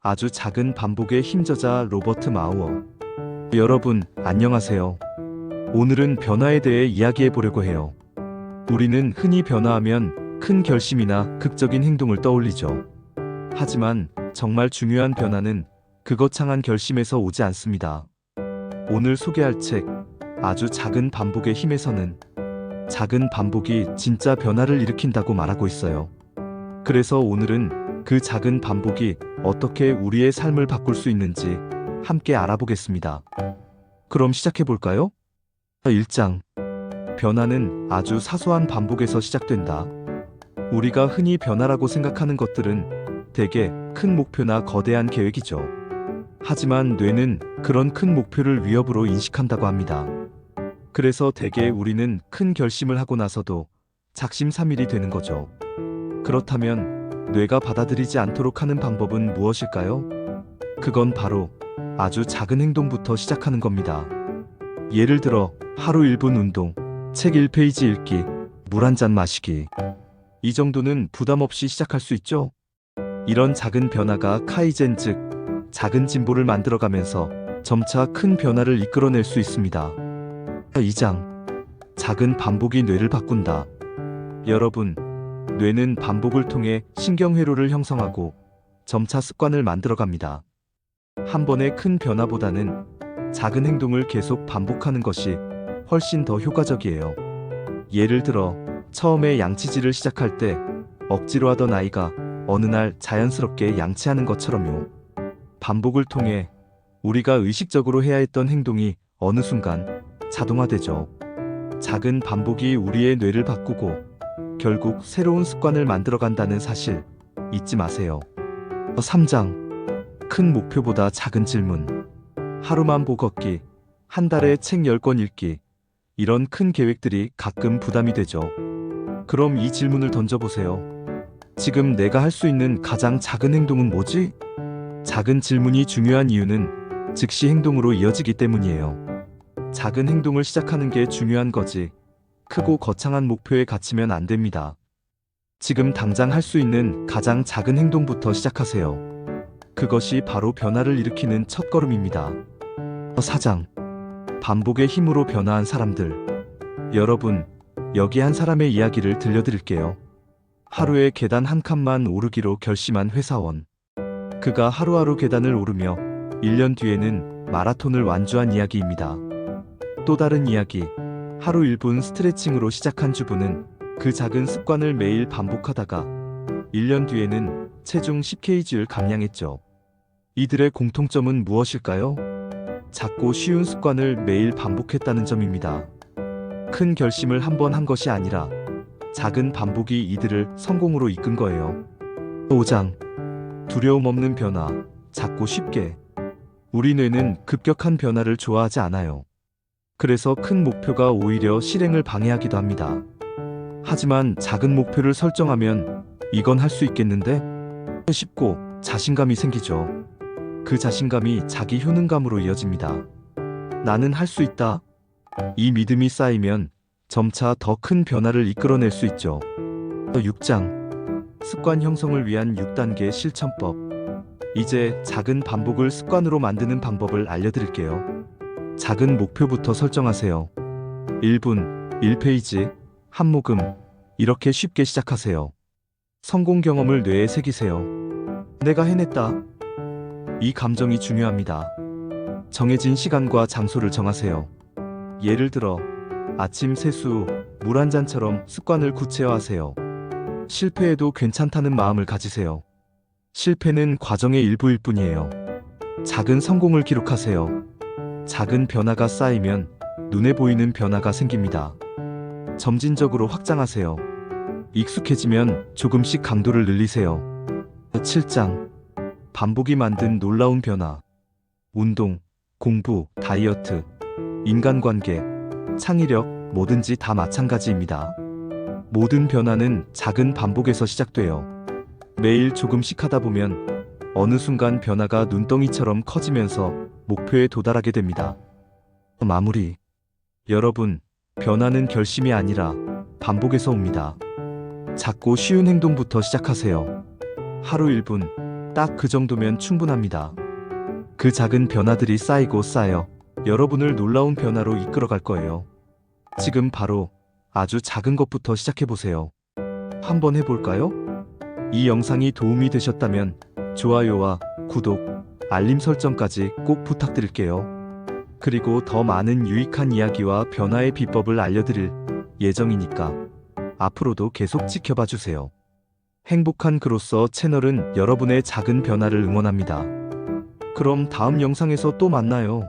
아주 작은 반복의 힘저자 로버트 마우어. 여러분, 안녕하세요. 오늘은 변화에 대해 이야기해 보려고 해요. 우리는 흔히 변화하면 큰 결심이나 극적인 행동을 떠올리죠. 하지만 정말 중요한 변화는 그 거창한 결심에서 오지 않습니다. 오늘 소개할 책, 아주 작은 반복의 힘에서는 작은 반복이 진짜 변화를 일으킨다고 말하고 있어요. 그래서 오늘은 그 작은 반복이 어떻게 우리의 삶을 바꿀 수 있는지 함께 알아보겠습니다. 그럼 시작해 볼까요? 1장. 변화는 아주 사소한 반복에서 시작된다. 우리가 흔히 변화라고 생각하는 것들은 대개 큰 목표나 거대한 계획이죠. 하지만 뇌는 그런 큰 목표를 위협으로 인식한다고 합니다. 그래서 대개 우리는 큰 결심을 하고 나서도 작심삼일이 되는 거죠. 그렇다면 뇌가 받아들이지 않도록 하는 방법은 무엇일까요? 그건 바로 아주 작은 행동부터 시작하는 겁니다. 예를 들어 하루 1분 운동, 책 1페이지 읽기, 물 한 잔 마시기. 이 정도는 부담 없이 시작할 수 있죠? 이런 작은 변화가 카이젠 즉 작은 진보를 만들어가면서 점차 큰 변화를 이끌어낼 수 있습니다. 2장. 작은 반복이 뇌를 바꾼다. 여러분, 뇌는 반복을 통해 신경회로를 형성하고 점차 습관을 만들어갑니다. 한 번의 큰 변화보다는 작은 행동을 계속 반복하는 것이 훨씬 더 효과적이에요. 예를 들어 처음에 양치질을 시작할 때 억지로 하던 아이가 어느 날 자연스럽게 양치하는 것처럼요. 반복을 통해 우리가 의식적으로 해야 했던 행동이 어느 순간 자동화되죠. 작은 반복이 우리의 뇌를 바꾸고 결국 새로운 습관을 만들어간다는 사실 잊지 마세요. 3장. 큰 목표보다 작은 질문. 하루만 보 걷기, 한 달에 책 10권 읽기. 이런 큰 계획들이 가끔 부담이 되죠. 그럼 이 질문을 던져보세요. 지금 내가 할 수 있는 가장 작은 행동은 뭐지? 작은 질문이 중요한 이유는 즉시 행동으로 이어지기 때문이에요. 작은 행동을 시작하는 게 중요한 거지. 크고 거창한 목표에 갇히면 안 됩니다. 지금 당장 할 수 있는 가장 작은 행동부터 시작하세요. 그것이 바로 변화를 일으키는 첫걸음입니다. 4장. 반복의 힘으로 변화한 사람들. 여러분, 여기 한 사람의 이야기를 들려드릴게요. 하루에 계단 한 칸만 오르기로 결심한 회사원. 그가 하루하루 계단을 오르며 1년 뒤에는 마라톤을 완주한 이야기입니다. 또 다른 이야기. 하루 1분 스트레칭으로 시작한 주부는 그 작은 습관을 매일 반복하다가 1년 뒤에는 체중 10kg를 감량했죠. 이들의 공통점은 무엇일까요? 작고 쉬운 습관을 매일 반복했다는 점입니다. 큰 결심을 한 번 한 것이 아니라 작은 반복이 이들을 성공으로 이끈 거예요. 5장. 두려움 없는 변화, 작고 쉽게. 우리 뇌는 급격한 변화를 좋아하지 않아요. 그래서 큰 목표가 오히려 실행을 방해하기도 합니다. 하지만 작은 목표를 설정하면 이건 할 수 있겠는데? 쉽고 자신감이 생기죠. 그 자신감이 자기 효능감으로 이어집니다. 나는 할 수 있다. 이 믿음이 쌓이면 점차 더 큰 변화를 이끌어낼 수 있죠. 6장. 습관 형성을 위한 6단계 실천법. 이제 작은 반복을 습관으로 만드는 방법을 알려드릴게요. 작은 목표부터 설정하세요. 1분, 1페이지, 한 모금. 이렇게 쉽게 시작하세요. 성공 경험을 뇌에 새기세요. 내가 해냈다. 이 감정이 중요합니다. 정해진 시간과 장소를 정하세요. 예를 들어 아침 세수 후 물 한 잔처럼 습관을 구체화하세요. 실패해도 괜찮다는 마음을 가지세요. 실패는 과정의 일부일 뿐이에요. 작은 성공을 기록하세요. 작은 변화가 쌓이면 눈에 보이는 변화가 생깁니다. 점진적으로 확장하세요. 익숙해지면 조금씩 강도를 늘리세요. 7장. 반복이 만든 놀라운 변화. 운동, 공부, 다이어트, 인간관계, 창의력, 뭐든지 다 마찬가지입니다. 모든 변화는 작은 반복에서 시작돼요. 매일 조금씩 하다 보면 어느 순간 변화가 눈덩이처럼 커지면서 목표에 도달하게 됩니다. 마무리. 여러분, 변화는 결심이 아니라 반복에서 옵니다. 작고 쉬운 행동부터 시작하세요. 하루 1분, 딱 그 정도면 충분합니다. 그 작은 변화들이 쌓이고 쌓여 여러분을 놀라운 변화로 이끌어갈 거예요. 지금 바로 아주 작은 것부터 시작해보세요. 한번 해볼까요? 이 영상이 도움이 되셨다면 좋아요와 구독, 알림 설정까지 꼭 부탁드릴게요. 그리고 더 많은 유익한 이야기와 변화의 비법을 알려드릴 예정이니까 앞으로도 계속 지켜봐 주세요. 행복한 그로서 채널은 여러분의 작은 변화를 응원합니다. 그럼 다음 영상에서 또 만나요.